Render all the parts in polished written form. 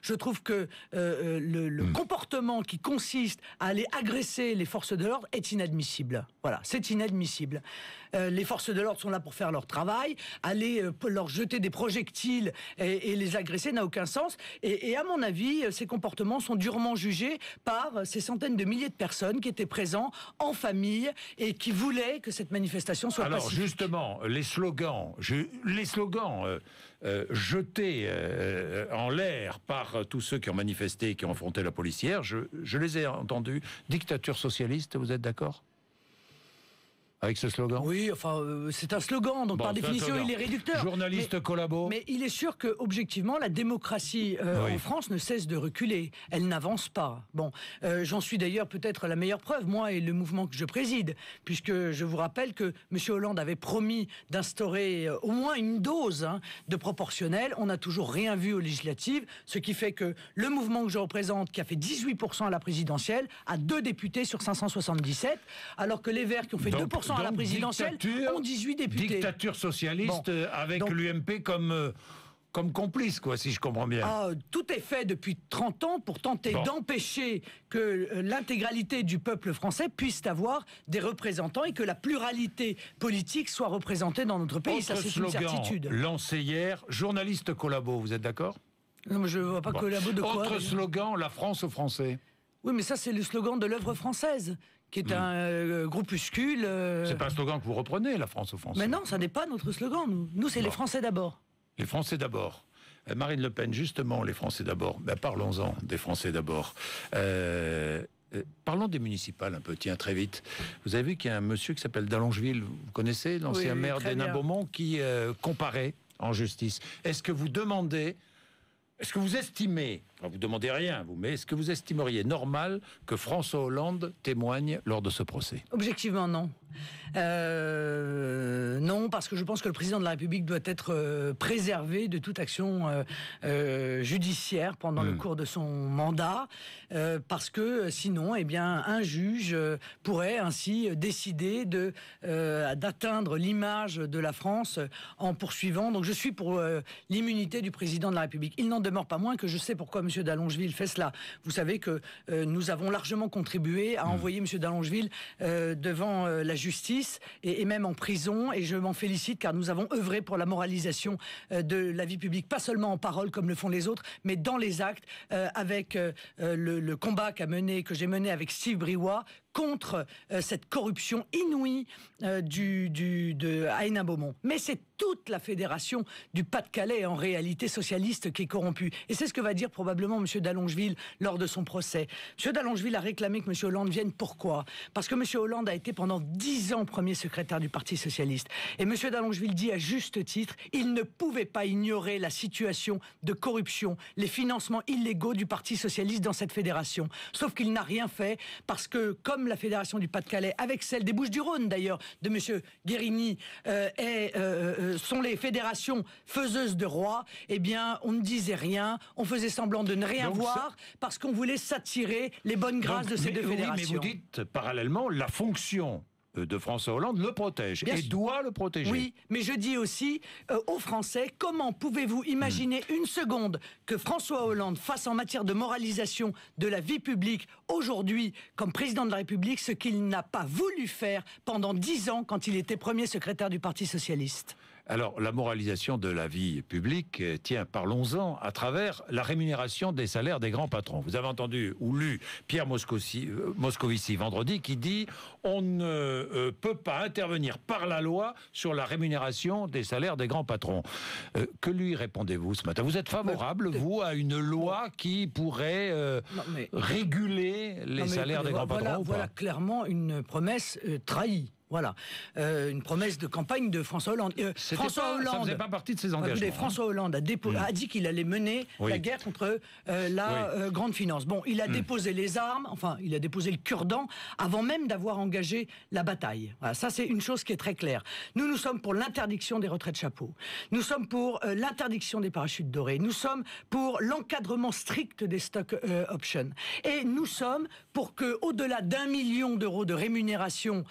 je trouve que le comportement qui consiste à aller agresser les forces de l'ordre est inadmissible. Voilà, c'est inadmissible. Les forces de l'ordre sont là pour faire leur travail. Aller leur jeter des projectiles et les agresser n'a aucun sens. Et à mon avis, ces comportements sont durement jugés par ces centaines de milliers de personnes qui étaient présents en famille et qui voulaient que cette manifestation soit pacifique. Alors justement, les slogans jetés en l'air par tous ceux qui ont manifesté, qui ont affronté la police hier, je les ai entendus. Dictature socialiste, vous êtes d'accord avec ce slogan? Oui, enfin, c'est un slogan, donc par définition, il est réducteur. Journaliste collabo. Mais il est sûr que, objectivement, la démocratie en France ne cesse de reculer. Elle n'avance pas. Bon, j'en suis d'ailleurs peut-être la meilleure preuve, moi et le mouvement que je préside, puisque je vous rappelle que M. Hollande avait promis d'instaurer au moins une dose de proportionnel. On n'a toujours rien vu aux législatives, ce qui fait que le mouvement que je représente, qui a fait 18% à la présidentielle, a 2 députés sur 577, alors que les Verts, qui ont fait 2% à la présidentielle, ont 18 députés. Dictature socialiste avec l'UMP comme complice, quoi, si je comprends bien. Tout est fait depuis 30 ans pour tenter d'empêcher que l'intégralité du peuple français puisse avoir des représentants et que la pluralité politique soit représentée dans notre pays. Ça, c'est une certitude. Lancé hier, journaliste collabo, vous êtes d'accord? Non, mais je ne vois pas collabo de quoi. Autre slogan, la France aux Français. Oui, mais ça, c'est le slogan de l'œuvre française, qui est un groupuscule. C'est pas un slogan que vous reprenez, la France aux Français. Mais non, ça n'est pas notre slogan. Nous, c'est les Français d'abord. Les Français d'abord. Marine Le Pen, justement, les Français d'abord. Parlons-en des Français d'abord. Parlons des municipales un peu, tiens, très vite. Vous avez vu qu'il y a un monsieur qui s'appelle Dallongeville, vous connaissez, l'ancien maire d'Hénin-Beaumont, qui comparait en justice. Est-ce que vous estimez, enfin, vous demandez rien, vous, mais est-ce que vous estimeriez normal que François Hollande témoigne lors de ce procès? Objectivement, non. Non, parce que je pense que le président de la République doit être préservé de toute action judiciaire pendant le cours de son mandat, parce que sinon, un juge pourrait ainsi décider d'atteindre l'image de la France en poursuivant. Donc je suis pour l'immunité du président de la République. Il n'en demeure pas moins que je sais pourquoi M. Dallongeville fait cela. Vous savez que nous avons largement contribué à envoyer M. Dallongeville devant la justice et même en prison, et je m'en félicite car nous avons œuvré pour la moralisation de la vie publique, pas seulement en parole comme le font les autres, mais dans les actes, avec le combat que j'ai mené avec Steve Briouat contre cette corruption inouïe à Hénin-Beaumont. Mais c'est toute la fédération du Pas-de-Calais, en réalité socialiste, qui est corrompue. Et c'est ce que va dire probablement M. Dallongeville lors de son procès. M. Dallongeville a réclamé que M. Hollande vienne. Pourquoi? Parce que M. Hollande a été pendant 10 ans premier secrétaire du Parti socialiste. Et M. Dallongeville dit à juste titre, il ne pouvait pas ignorer la situation de corruption, les financements illégaux du Parti socialiste dans cette fédération. Sauf qu'il n'a rien fait, parce que, comme la fédération du Pas-de-Calais, avec celle des Bouches-du-Rhône d'ailleurs, de M. Guérini, sont les fédérations faiseuses de rois, on ne disait rien, on faisait semblant de ne rien voir, parce qu'on voulait s'attirer les bonnes grâces de ces deux fédérations. Mais vous dites, parallèlement, la fonction de François Hollande le protège et doit le protéger. Oui, mais je dis aussi aux Français, comment pouvez-vous imaginer une seconde que François Hollande fasse en matière de moralisation de la vie publique aujourd'hui, comme président de la République, ce qu'il n'a pas voulu faire pendant 10 ans quand il était premier secrétaire du Parti socialiste? Alors, la moralisation de la vie publique, tiens, parlons-en, à travers la rémunération des salaires des grands patrons. Vous avez entendu ou lu Pierre Moscovici vendredi qui dit « On ne peut pas intervenir par la loi sur la rémunération des salaires des grands patrons ». Que lui répondez-vous ce matin? Vous êtes favorable, vous, à une loi qui pourrait réguler les salaires des grands patrons? Voilà clairement une promesse trahie. Voilà, une promesse de campagne de François Hollande. Ça ne faisait pas partie de ses engagements. François Hollande a dit qu'il allait mener la guerre contre la grande finance. Bon, il a déposé les armes, enfin, il a déposé le cure-dent avant même d'avoir engagé la bataille. Voilà, ça, c'est une chose qui est très claire. Nous sommes pour l'interdiction des retraites chapeaux. Nous sommes pour l'interdiction des parachutes dorés. Nous sommes pour l'encadrement strict des stock options. Et nous sommes pour que, au-delà d'1 million d'euros de rémunération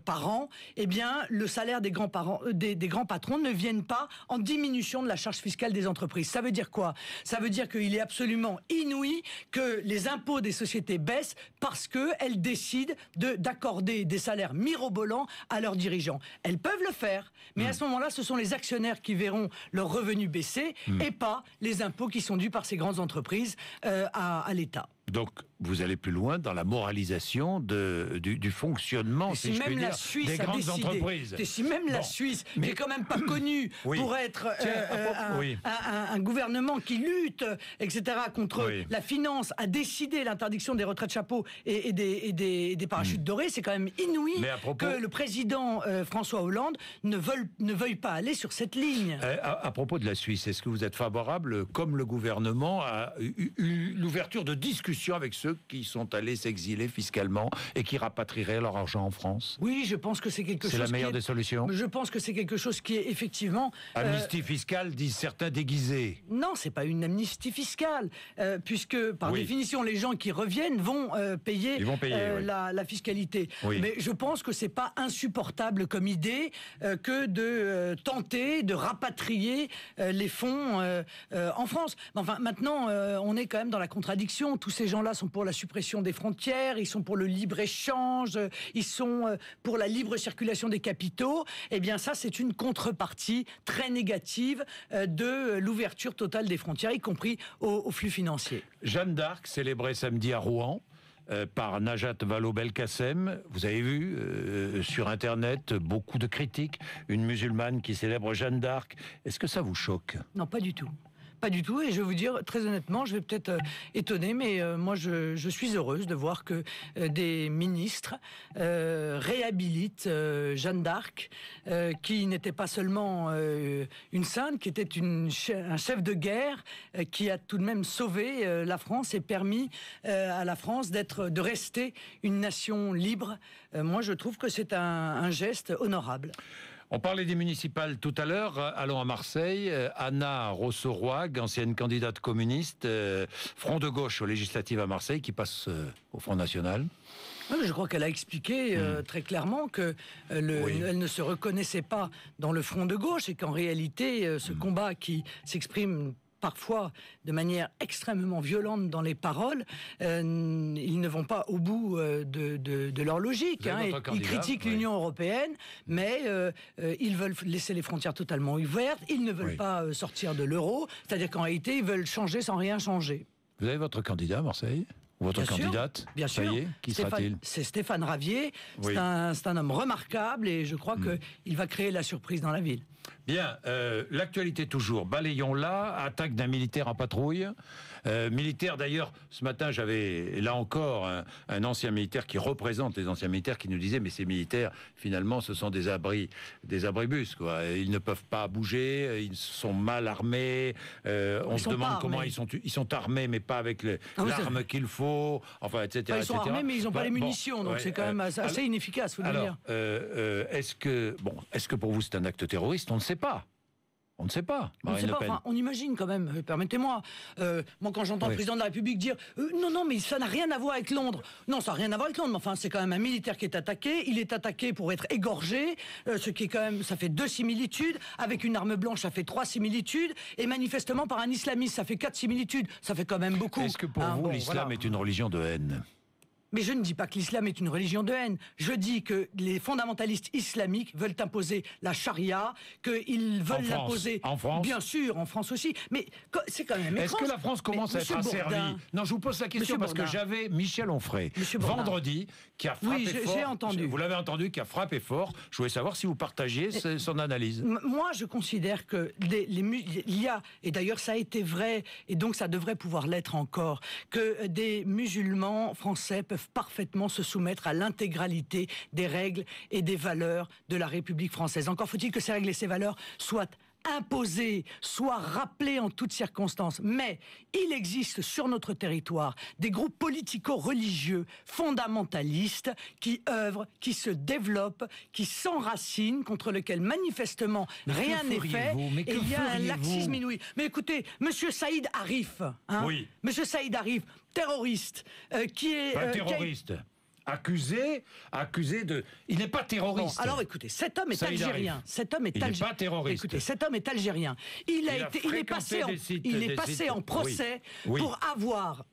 par an, eh bien, le salaire des grands patrons ne vienne pas en diminution de la charge fiscale des entreprises. Ça veut dire quoi? Ça veut dire qu'il est absolument inouï que les impôts des sociétés baissent parce qu'elles décident d'accorder des salaires mirobolants à leurs dirigeants. Elles peuvent le faire, mais à ce moment-là, ce sont les actionnaires qui verront leurs revenus baisser et pas les impôts qui sont dus par ces grandes entreprises à l'État. Donc, vous allez plus loin dans la moralisation du fonctionnement, si je puis dire, des grandes entreprises. Et si même la Suisse, qui est quand même pas connue pour être un gouvernement qui lutte, etc., contre la finance, a décidé l'interdiction des retraites chapeaux et des parachutes dorés, c'est quand même inouï que le président François Hollande ne veuille pas aller sur cette ligne. À propos de la Suisse, est-ce que vous êtes favorable, comme le gouvernement, à l'ouverture de discussions avec ceux qui sont allés s'exiler fiscalement et qui rapatrieraient leur argent en France? Oui, je pense que c'est quelque chose. C'est la meilleure des solutions. Je pense que c'est quelque chose qui est effectivement. Amnistie fiscale, disent certains déguisés. Non, c'est pas une amnistie fiscale, puisque par définition, les gens qui reviennent vont payer, la fiscalité. Mais je pense que c'est pas insupportable comme idée que de tenter de rapatrier les fonds en France. Enfin, maintenant, on est quand même dans la contradiction. Tous ces gens-là sont pour la suppression des frontières, ils sont pour le libre-échange, ils sont pour la libre circulation des capitaux. Eh bien ça, c'est une contrepartie très négative de l'ouverture totale des frontières, y compris aux flux financiers. Jeanne d'Arc, célébrée samedi à Rouen, par Najat Vallaud-Belkacem. Vous avez vu sur Internet beaucoup de critiques. Une musulmane qui célèbre Jeanne d'Arc. Est-ce que ça vous choque? Non, pas du tout. Pas du tout, et je vais vous dire très honnêtement, je vais peut-être étonner, mais moi je suis heureuse de voir que des ministres réhabilitent Jeanne d'Arc, qui n'était pas seulement une sainte, qui était un chef de guerre, qui a tout de même sauvé la France et permis à la France de rester une nation libre. Moi je trouve que c'est un geste honorable. On parlait des municipales tout à l'heure. Allons à Marseille. Anna Rousseau-Roig, ancienne candidate communiste, Front de gauche aux législatives à Marseille, qui passe au Front National. Je crois qu'elle a expliqué très clairement qu'elle ne se reconnaissait pas dans le Front de gauche et qu'en réalité, ce combat qui s'exprime parfois de manière extrêmement violente dans les paroles, ils ne vont pas au bout de leur logique. Ils critiquent l'Union européenne, mais ils veulent laisser les frontières totalement ouvertes, ils ne veulent pas sortir de l'euro, c'est-à-dire qu'en réalité, ils veulent changer sans rien changer. Vous avez votre candidat à Marseille ? Ou votre candidate? Bien sûr. Ça y est, qui sera-t-il? C'est Stéphane Ravier, c'est un homme remarquable et je crois qu'il va créer la surprise dans la ville. Bien, l'actualité toujours, balayons-la, attaque d'un militaire en patrouille. Militaire d'ailleurs, ce matin j'avais là encore un ancien militaire qui représente les anciens militaires qui nous disait mais ces militaires finalement ce sont des abribus quoi. Ils ne peuvent pas bouger, ils sont mal armés, on se demande comment ils sont armés mais pas avec l'arme qu'il faut, enfin etc. Ils sont armés mais ils n'ont pas les munitions donc c'est quand même assez inefficace, faut le dire. Est-ce que pour vous c'est un acte terroriste? On ne sait pas. On ne sait pas. Enfin, on imagine quand même, permettez-moi. Moi, quand j'entends le président de la République dire non, mais ça n'a rien à voir avec Londres. Non, ça n'a rien à voir avec Londres, mais enfin, c'est quand même un militaire qui est attaqué. Il est attaqué pour être égorgé, ce qui est quand même, ça fait 2 similitudes. Avec une arme blanche, ça fait 3 similitudes. Et manifestement, par un islamiste, ça fait 4 similitudes. Ça fait quand même beaucoup. Est-ce que pour vous, l'islam est une religion de haine? Mais je ne dis pas que l'islam est une religion de haine. Je dis que les fondamentalistes islamiques veulent imposer la charia, qu'ils veulent l'imposer. En France? Bien sûr, en France aussi. Mais c'est quand même étrange. Est-ce que la France commence à être asservie? Non, je vous pose la question parce que j'avais Michel Onfray, vendredi, qui a frappé fort. J'ai entendu. Vous l'avez entendu, qui a frappé fort. Je voulais savoir si vous partagiez son analyse. Moi, je considère que il y a, et d'ailleurs ça a été vrai, et donc ça devrait pouvoir l'être encore, que des musulmans français peuvent parfaitement se soumettre à l'intégralité des règles et des valeurs de la République française. Encore faut-il que ces règles et ces valeurs soient imposées, soient rappelées en toutes circonstances. Mais il existe sur notre territoire des groupes politico-religieux fondamentalistes qui œuvrent, qui se développent, qui s'enracinent, contre lesquels manifestement rien n'est fait. Et il y a un laxisme inouï. Mais écoutez, Monsieur Saïd Arif, Monsieur Saïd Arif, terroriste, qui est... Pas terroriste. accusé de... Il n'est pas terroriste. Bon, alors écoutez, cet homme est algérien. Il n'est pas terroriste. Écoutez, cet homme est algérien. Il est passé en procès pour avoir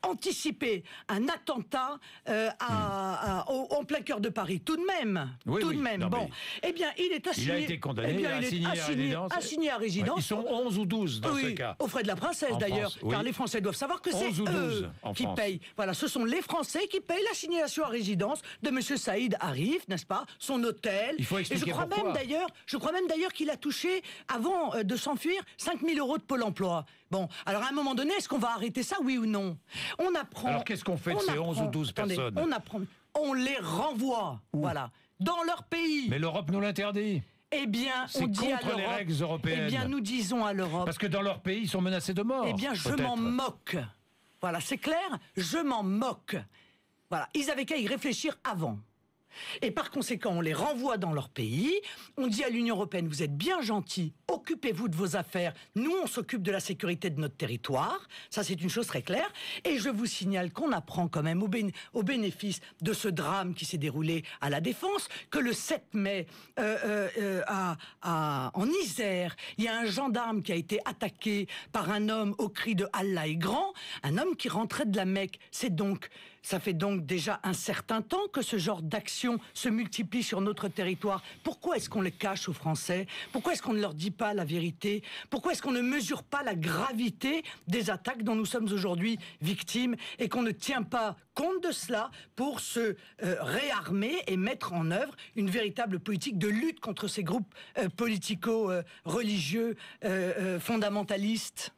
anticipé un attentat en plein cœur de Paris. Tout de même. Bon, eh bien, il est assigné. Il a été condamné, assigné à résidence. Ils sont 11 ou 12 dans ce cas. Aux frais de la princesse d'ailleurs, car les Français doivent savoir que c'est eux qui payent. Voilà, ce sont les Français qui payent l'assignation à résidence de M. Saïd Arif, n'est-ce pas, son hôtel. Il faut expliquer pourquoi. Je crois même d'ailleurs qu'il a touché, avant de s'enfuir, 5 000 € de Pôle emploi. Bon, alors à un moment donné, est-ce qu'on va arrêter ça, oui ou non? On apprend. Alors qu'est-ce qu'on fait de ces 11 ou 12 personnes? On les renvoie, voilà, dans leur pays. Mais l'Europe nous l'interdit. Eh bien, c'est contre les règles européennes. Eh bien, nous disons à l'Europe. Parce que dans leur pays, ils sont menacés de mort. Eh bien, je m'en moque. Voilà, c'est clair, je m'en moque. Voilà, ils avaient qu'à y réfléchir avant. Et par conséquent, on les renvoie dans leur pays. On dit à l'Union européenne, vous êtes bien gentils, occupez-vous de vos affaires. Nous, on s'occupe de la sécurité de notre territoire. Ça, c'est une chose très claire. Et je vous signale qu'on apprend quand même au bénéfice de ce drame qui s'est déroulé à La Défense, que le 7 mai, en Isère, il y a un gendarme qui a été attaqué par un homme au cri de Allah est grand, un homme qui rentrait de la Mecque. Ça fait donc déjà un certain temps que ce genre d'action se multiplie sur notre territoire. Pourquoi est-ce qu'on les cache aux Français? Pourquoi est-ce qu'on ne leur dit pas la vérité? Pourquoi est-ce qu'on ne mesure pas la gravité des attaques dont nous sommes aujourd'hui victimes et qu'on ne tient pas compte de cela pour se réarmer et mettre en œuvre une véritable politique de lutte contre ces groupes politico-religieux fondamentalistes?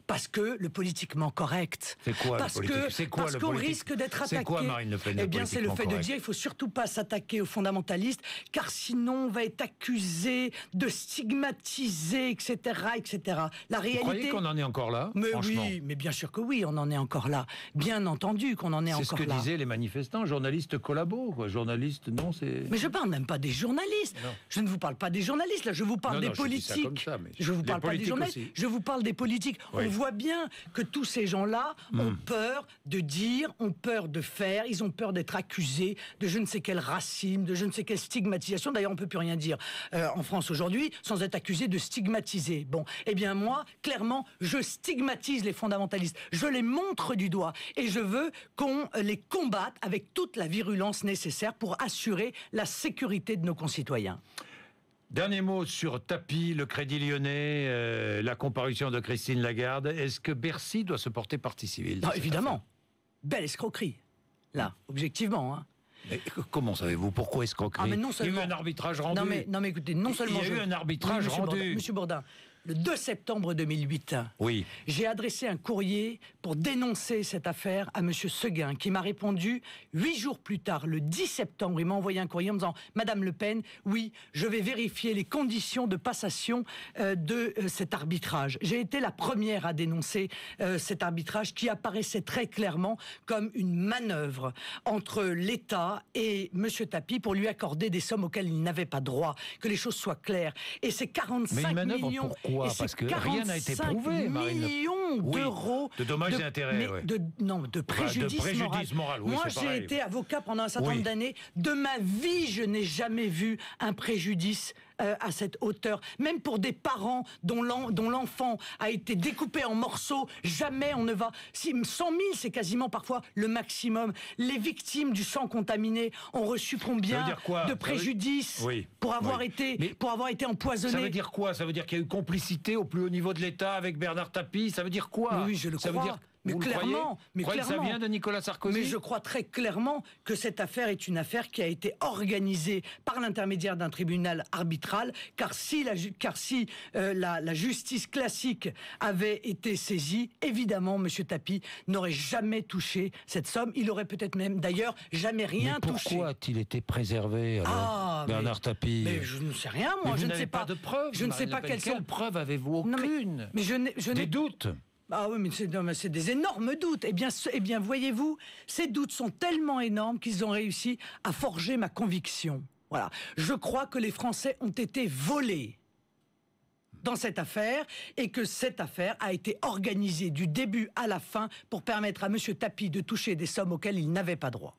Parce que le politiquement correct. C'est quoi parce le politique? Parce qu'on risque d'être attaqué. C'est quoi, Marine Le Pen? Eh bien, c'est le fait de dire il faut surtout pas s'attaquer aux fondamentalistes, car sinon on va être accusé de stigmatiser, etc., etc. La réalité. Vous croyez qu'on en est encore là? Mais oui, mais bien sûr que oui, on en est encore là. Bien entendu qu'on en est encore là. C'est ce que disaient les manifestants, journalistes collabos, quoi. Journalistes, non, c'est. Mais je parle même pas des journalistes. Non. Je ne vous parle pas des journalistes. Là, je vous parle des politiques. Je dis ça comme ça, mais je vous parle pas des journalistes. Aussi. Je vous parle des politiques. Oui. On voit bien que tous ces gens-là ont peur de dire, ont peur de faire, ils ont peur d'être accusés de je ne sais quel racisme, de je ne sais quelle stigmatisation. D'ailleurs, on ne peut plus rien dire en France aujourd'hui sans être accusé de stigmatiser. Bon, eh bien moi, clairement, je stigmatise les fondamentalistes. Je les montre du doigt et je veux qu'on les combatte avec toute la virulence nécessaire pour assurer la sécurité de nos concitoyens. Dernier mot sur Tapi, le Crédit Lyonnais, la comparution de Christine Lagarde. Est-ce que Bercy doit se porter partie civile? Évidemment. Belle escroquerie. Là, objectivement. Hein. Mais comment savez-vous pourquoi escroquerie? Mais non seulement... Il y a eu un arbitrage rendu. Non mais écoutez, non seulement... Il y a eu un arbitrage rendu. Monsieur Bourdin, le 2 septembre 2008, j'ai adressé un courrier pour dénoncer cette affaire à M. Seguin, qui m'a répondu 8 jours plus tard, le 10 septembre. Il m'a envoyé un courrier en me disant « Madame Le Pen, oui, je vais vérifier les conditions de passation de cet arbitrage. » J'ai été la première à dénoncer cet arbitrage qui apparaissait très clairement comme une manœuvre entre l'État et M. Tapi pour lui accorder des sommes auxquelles il n'avait pas droit. Que les choses soient claires. Et ces 45 millions... Pourquoi? Parce que rien n'a été prouvé, Marine. Millions d'euros de dommages et intérêts. De préjudice moral. Moi, j'ai été avocat pendant un certain nombre d'années. De ma vie, je n'ai jamais vu un préjudice à cette hauteur. Même pour des parents dont l'enfant a été découpé en morceaux, jamais on ne va... 100 000, c'est quasiment parfois le maximum. Les victimes du sang contaminé ont reçu combien de préjudices pour avoir été empoisonnés? Ça veut dire quoi? Ça veut dire qu'il y a eu complicité au plus haut niveau de l'État avec Bernard Tapie? Ça veut dire quoi? Oui, je le crois. Veut dire... Mais clairement, que ça vient de Nicolas Sarkozy? Mais je crois très clairement que cette affaire est une affaire qui a été organisée par l'intermédiaire d'un tribunal arbitral, car si la justice classique avait été saisie, évidemment, M. Tapi n'aurait jamais touché cette somme. Il aurait peut-être même, d'ailleurs, jamais rien touché. Pourquoi a-t-il été préservé, alors, Bernard Tapie? Mais je ne sais rien, moi. Je ne sais pas de preuves. Je ne sais pas quelle preuve avez-vous? Aucune. Mais je n'ai des doutes. Ah oui, mais c'est des énormes doutes. Eh bien, voyez-vous, ces doutes sont tellement énormes qu'ils ont réussi à forger ma conviction. Voilà. Je crois que les Français ont été volés. dans cette affaire et que cette affaire a été organisée du début à la fin pour permettre à M. Tapie de toucher des sommes auxquelles il n'avait pas droit.